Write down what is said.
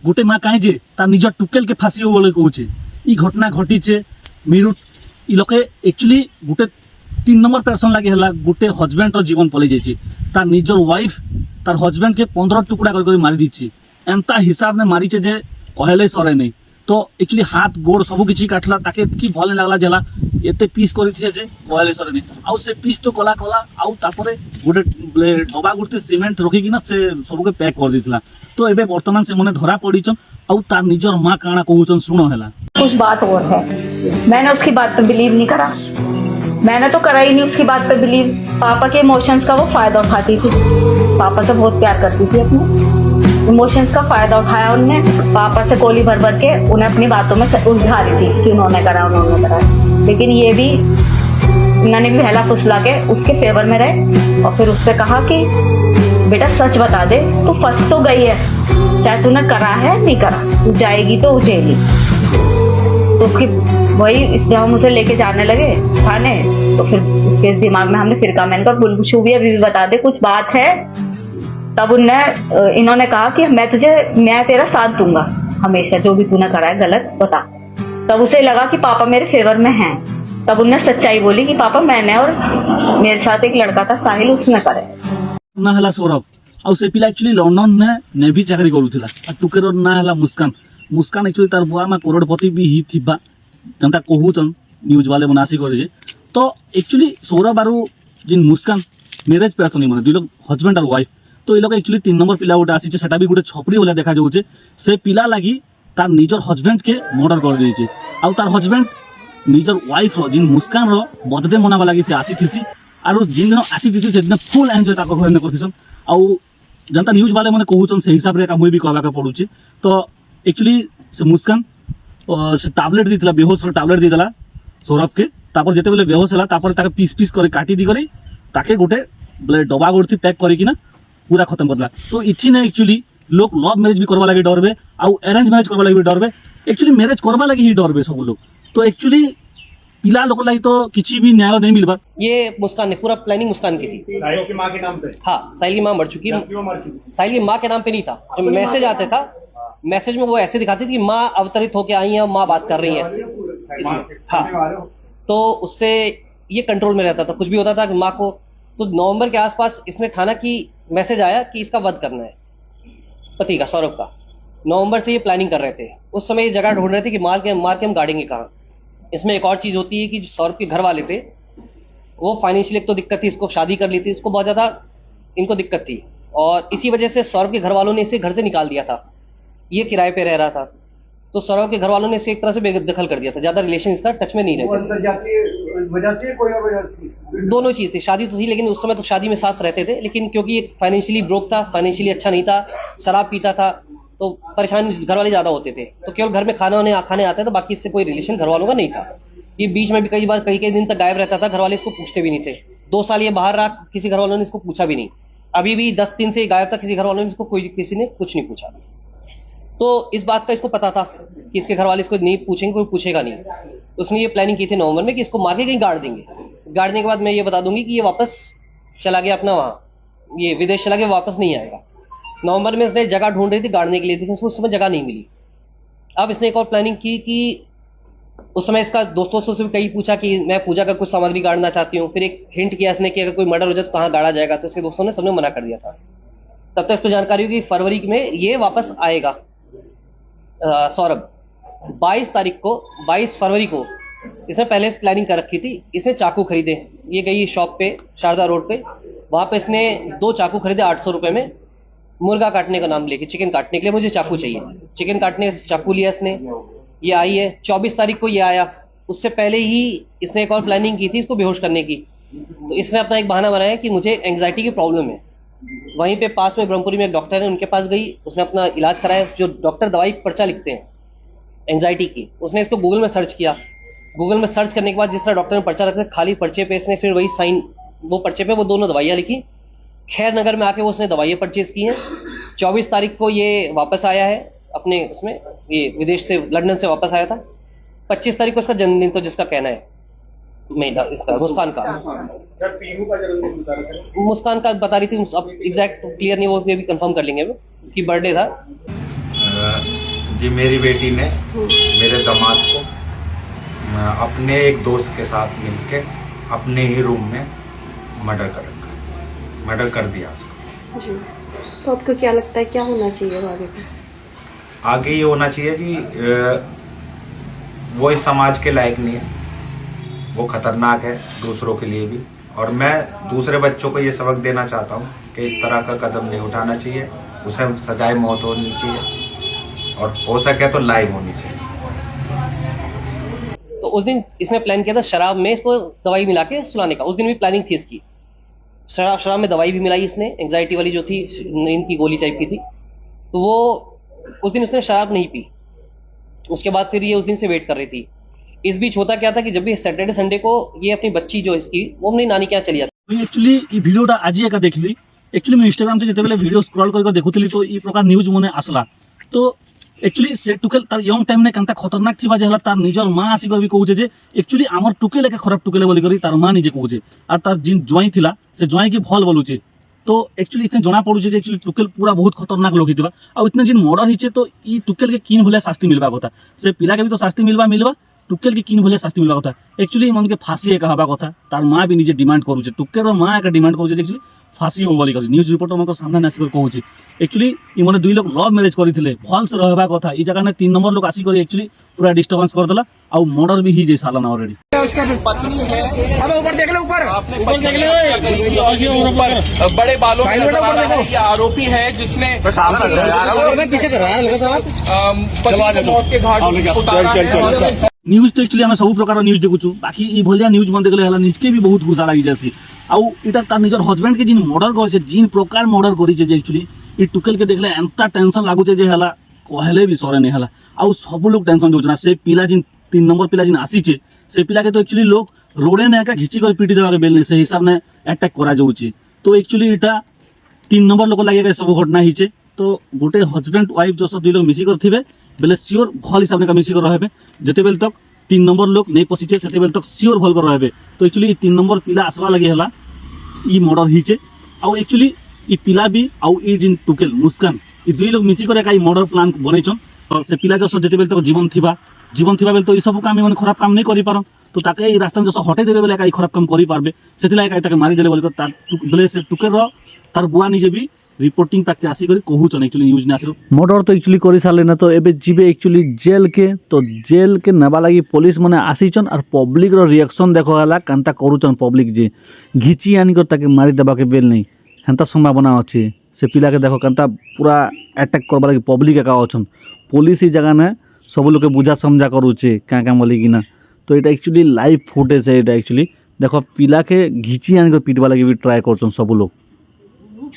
गोटे माँ कहे जे तार निज टुकेल के फाँसी हो बोले कहूचे ई घटना घटीचे मीरुट ई लोके एक्चुअली गोटे 3 नंबर पर्सन लगे है गोटे हजबैंड रो जीवन पलि जाइए तार निजर वाइफ तार हजबैंड के 15 टुकड़ा कर मारी दीची एंता हिसाब ने मारीचे जे कहले सरे नहीं तो एक्चुअली हाथ गोड़ सब किसी काटला ताके कि भल लगला जला एते पीस करथिए जे कहले सरे नहीं आउ से पीस तो कला कला आउ तापरे गोटे डबा गुर्ती सीमेंट रखी किना से सब के पैक कर दितला तो एबे वर्तमान से मने धरा पड़ीचन आउ तार निजर मां काना कहूचन सुनो हैला कुछ बात और है। मैंने उसकी बात पे बिलीव नहीं करा, मैंने तो करा ही नहीं उसकी बात पे बिलीव। पापा के इमोशंस का वो फायदा उठाती थी, पापा से बहुत प्यार करती थी, अपने इमोशंस का फायदा उठाया उनने। पापा से गोली भर भर के उन्हें अपनी बातों में उलझा रही थी कि उन्होंने करा उन्होंने करा, लेकिन ये भी मैंने भी बहला फुसला के उसके फेवर में रहे और फिर उससे कहा कि बेटा सच बता दे, तू फंस तो गई है, चाहे तूने करा है नहीं करा, तू जाएगी तो उठेगी। तो फिर वही जब हम उसे लेके जाने लगे थाने तो फिर उसके दिमाग में हमने फिर कहा, मैंने कहा बुलबुशु भी अभी भी बता दे कुछ बात है। तब इन्होंने कहा कि मैं तेरा साथ दूंगा हमेशा, जो भी तूने करा है गलत बता। तब उसे लगा कि पापा मेरे फेवर में हैं, तब उन्हें सच्चाई बोली कि पापा मैंने और मेरे साथ एक लड़का था साहिल, उसने करे ना हला सौरभ आउ से पिला एक्चुअली लंडन में नेवी चाकरी करूथिला आ टुकेर ना हला मुस्कान मुस्कान एक्चुअली तार बुआ मा करोड़पति भी ही थिबा जनता कहूचन न्यूज वाले बनासी करे तो एक्चुअली सौरभ आरु जिन मुस्कान मैरिज पर्सन माने दुई लोग हजबैंड और वाइफ तो ये लोग एक्चुअली 3 नंबर पिला गोटे आसी सेटा भी गोटे छपरी वाला देखा जाउचे से पिला लागी तार निजर हजबैंड के मर्डर कर देइचे आउ तार हजबैंड निजर वाइफ रो जिन मुस्कान रो बर्थडे मनावा लागी से आसी थिसी आरु जिन दिन आसी थिसी से दिन फुल एन्जॉय ताको घर में करथिसन आउ जनता न्यूज वाले माने कहूचन से हिसाब रे का मुई भी कहबा के पड़ुचे तो एक्चुअली से मुस्कान से टैबलेट दीतला बेहोश रो टैबलेट दीतला सौरभ के तापर जेते बेले बेहोश हला तापर ताके पीस पीस करे काटी दी करे ताके गोटे बोले डबा गोरती पैक करे कि ना पूरा खत्म करला। तो इथि ने एक्चुअली लोग लव मैरिज भी करवा लगे डरबे आउ अरेंज मैरिज करवा लगे भी डरबे, एक्चुअली मैरिज करवा लगे ही डरबे सब लोग। तो एक्चुअली पिला लोग लाई तो किसी भी न्याय नहीं मिलबा। ये मुस्कान ने पूरा प्लानिंग मुस्कान की थी। साहिल की मां के नाम पे? हाँ, साहिल की मां मर चुकी है। क्यों मर चुकी? साहिल की मां के नाम पे नहीं था, जो मैसेज आता था मैसेज में वो ऐसे दिखाती थी कि माँ अवतरित होके आई है और माँ बात कर रही है ऐसे। हाँ, तो उससे ये कंट्रोल में रहता था, कुछ भी होता था कि माँ को। तो नवंबर के आसपास इसने ठाना कि मैसेज आया कि इसका वध करना है, पति का, सौरभ का। नवंबर से ये प्लानिंग कर रहे थे, उस समय ये जगह ढूंढ रहे थे कि मार के हम गाड़ेंगे कहाँ। इसमें एक और चीज होती है कि जो सौरभ के घर वाले थे वो फाइनेंशियली एक तो दिक्कत थी, इसको शादी कर ली थी, इसको बहुत ज्यादा इनको दिक्कत थी और इसी वजह से सौरभ के घर वालों ने इसे घर से निकाल दिया था। ये किराए पे रह रहा था तो सौरभ के घर वालों ने इसे एक तरह से बेदखल कर दिया था, ज्यादा रिलेशन इसका टच में नहीं रहते। वजह से कोई वजह थी? दोनों चीज थी, शादी तो थी लेकिन उस समय तो शादी में साथ रहते थे, लेकिन क्योंकि ये फाइनेंशियली ब्रोक था, फाइनेंशियली अच्छा नहीं था, शराब पीता था, तो परेशान घर वाले ज्यादा होते थे। तो केवल घर में खाने आते थे, बाकी इससे कोई रिलेशन घर वालों का नहीं था। ये बीच में भी कई बार कई दिन तक गायब रहता था, घर वाले इसको पूछते भी नहीं थे। 2 साल ये बाहर रहा, किसी घर वालों ने इसको पूछा भी नहीं। अभी भी 10 दिन से गायब था, किसी घर वालों ने इसको किसी ने कुछ नहीं पूछा। तो इस बात का इसको पता था कि इसके घर वाले इसको नहीं पूछेंगे, कोई पूछेगा नहीं। तो उसने ये प्लानिंग की थी नवंबर में कि इसको मार के कहीं गाड़ देंगे। गाड़ने के बाद मैं ये बता दूंगी कि ये वापस चला गया अपना वहाँ, ये विदेश चला गया, वापस नहीं आएगा। नवंबर में इसने जगह ढूंढ रही थी गाड़ने के लिए, लेकिन उसको उस समय जगह नहीं मिली। अब इसने एक और प्लानिंग की कि उस समय इसका दोस्तों से भी कहीं पूछा कि मैं पूजा का कुछ सामग्री गाड़ना चाहती हूँ। फिर एक हिंट किया इसने कि अगर कोई मर्डर हो जाए तो कहाँ गाड़ा जाएगा, तो इसके दोस्तों ने सबने मना कर दिया था। तब तक इसको जानकारी हुई कि फरवरी में ये वापस आएगा। सौरभ 22 फरवरी को इसने पहले से प्लानिंग कर रखी थी। इसने चाकू खरीदे, ये गई शॉप पे शारदा रोड पे, वहां पे इसने 2 चाकू खरीदे 800 रुपए में, मुर्गा काटने का नाम लेके, चिकन काटने के लिए मुझे चाकू चाहिए। चिकन काटने चाकू लिया इसने, ये आई है 24 तारीख को ये आया। उससे पहले ही इसने एक और प्लानिंग की थी इसको बेहोश करने की। तो इसने अपना एक बहाना बनाया कि मुझे एंग्जाइटी की प्रॉब्लम है। वहीं पे पास में ब्रह्मपुरी में एक डॉक्टर है, उनके पास गई, उसने अपना इलाज कराया। जो डॉक्टर दवाई पर्चा लिखते हैं एंग्जाइटी की, उसने इसको गूगल में सर्च किया। गूगल में सर्च करने के बाद जिस तरह डॉक्टर ने पर्चा रखा, खाली पर्चे पे इसने फिर वही साइन, वो पर्चे पे वो दोनों दवाइयाँ लिखी। खैर नगर में आके वो उसने दवाइयाँ परचेज की हैं। 24 तारीख को ये वापस आया है अपने उसमें, ये विदेश से लंदन से वापस आया था। 25 तारीख को इसका जन्मदिन, तो जिसका कहना है महीना इसका मुस्कान का, सर पीहू का जन्मदिन बता रहे थे। मुस्कान का बता रही थी, अब एग्जैक्ट क्लियर नहीं, वो भी कंफर्म कर लेंगे कि बर्थडे था। जी मेरी बेटी ने मेरे दामाद को अपने एक दोस्त के साथ मिलके अपने ही रूम में मर्डर कर दिया उसको। जी, तो आपको क्या लगता है क्या होना चाहिए आगे का? आगे ये होना चाहिए कि वो इस समाज के लायक नहीं है, वो खतरनाक है दूसरों के लिए भी। और मैं दूसरे बच्चों को ये सबक देना चाहता हूँ कि इस तरह का कदम नहीं उठाना चाहिए, उसे सजाए मौत होनी चाहिए और हो सके तो लाइव होनी चाहिए। तो उस दिन इसने प्लान किया था शराब में इसको दवाई मिला के सुलाने का, उस दिन भी प्लानिंग थी इसकी। शराब में दवाई भी मिलाई इसने, एंग्जाइटी वाली जो थी, इनकी गोली टाइप की थी। तो वो उस दिन उसने शराब नहीं पी, उसके बाद फिर ये उस दिन से वेट कर रही थी। इस बीच होता क्या था कि जब भी सैटरडे संडे को ये अपनी बच्ची जो इसकी वो अपनी नानी के यहाँ चली जाती। एक्चुअली ये भिडियोटा आज एका देखली। एक्चुअली मैं इंस्टाग्राम से जिते भिडियो स्क्रॉल करके देखुली तो ये प्रकार न्यूज मने आसला। तो एक्चुअली से टुकेल तार यंग टाइम ने केनता खतरनाक थिबा जे हला तार निजर मां आसी कर भी कहूचे जे एक्चुअली हमर टुकेल के खराब टुकेले बोली करी तार मां निजे कहूचे और तार जिन ज्वाई थिला से ज्वाई के भल बोलुचे। तो एक्चुअली इतने जना पड़ुचे जे एक्चुअली टुकेल पूरा बहुत खतरनाक लोग हितबा और इतने जिन मर्डर हिचे तो ई टुकेल के किन भले शास्ति मिलबा कथा, से पिला के भी तो शास्ति मिलबा टुकेल के किन भले शास्ति मिलबा कथा। एक्चुअली मन के फांसी एक हवा कथा, तार मां भी निजे डिमांड करूचे, टुकेल रो मां एक डिमांड करूचे एक्चुअली फांसी हो बोली करी। न्यूज रिपोर्टर मन सामने आसी कर कहूचे एक्चुअली ई माने दुई लोग लव मैरिज करथिले, भल से रहबा कथा। ई जगह ने 3 नंबर लोग आसी करी एक्चुअली पूरा डिस्टर्बेंस कर देला और मर्डर भी ही जे साला ना ऑलरेडी। उसका पत्नी है, अब ऊपर देख ले, ऊपर देख ले, ऊपर बड़े बालों में नजर आ रहा है, ये आरोपी है जिसने पीछे कर रहा है मौत के घाट उतारा। न्यूज तो एक्चुअली हमें सब प्रकार न्यूज देखुछु, बाकी ई भलिया न्यूज मन देखले हला निजके भी बहुत गुस्सा लागि जासी। आउ इटा तार निजर हस्बैंड के जिन मर्डर करछे, जिन प्रकार मर्डर करिछे जे एक्चुअली ई टुकेल के देखले एंता टेंशन लागुचे जे हला कहले भी सरे नहीं हला। आउ सब लोग टेंशन देउछना, से पिला जिन 3 नंबर पिला जिन आसीचे से पिला के तो एक्चुअली लोग रोडे ने एका घिची कर पीटी देवा के बेलने से हिसाब ने अटैक करा जाउचे। तो एक्चुअली इटा 3 नंबर लोग लागे सब घटना हिचे। तो गोटे हस्बैंड वाइफ जो सब 2 लोग मिसी कर थिबे बेले सियोर भल हिसाब ने का मिसी कर रहबे, जते बेल तक 3 नंबर लोग नहीं पसिचे सेते बेल तक सियोर भल कर रहबे। तो एक्चुअली 3 नंबर पिला आसवा लगे हला ई मर्डर हिचे। आउ एक्चुअली ई पिला भी आउ ई जिन टुकेल मुस्कान ई 2 लोग मिसी करे का ई मर्डर प्लान बनैछन। और से पिला जो जते बेल तक जीवन थिबा बेल तो ई सब काम मन खराब काम नहीं करि पारन, तो ताके ई रास्ता में जो हटे देबे बेले का ई खराब काम करि पारबे, सेतिला का ताके मारी देले बोल कर तार बेले से टुकेल रो तार बुआ निजे भी रिपोर्टिंग पाके आसी करी कहूचन एक्चुअली न्यूज ने आसिरो मर्डर तो एक्चुअली करि साले ना। तो एबे जिबे एक्चुअली जेल के, तो जेल के नबा लागि पुलिस माने आसीचन और पब्लिक रो रिएक्शन देखो हला कांता करूचन। पब्लिक जे घिची आनी कर ताके मारी देबा के बेल नहीं हेंता संभावना अछि। से पिला के देखो कांता पूरा अटैक करबा लागि पब्लिक एका अछन, पुलिस ई जगह ने सब लोग के बुझा समझा करूचे क्या क्या बोली कि ना। तो ये एक्चुअली लाइव फुटेज है, ये एक्चुअली देखो पिला के घिची आनी कर पीटवा लागि भी ट्राई करछन सब लोग।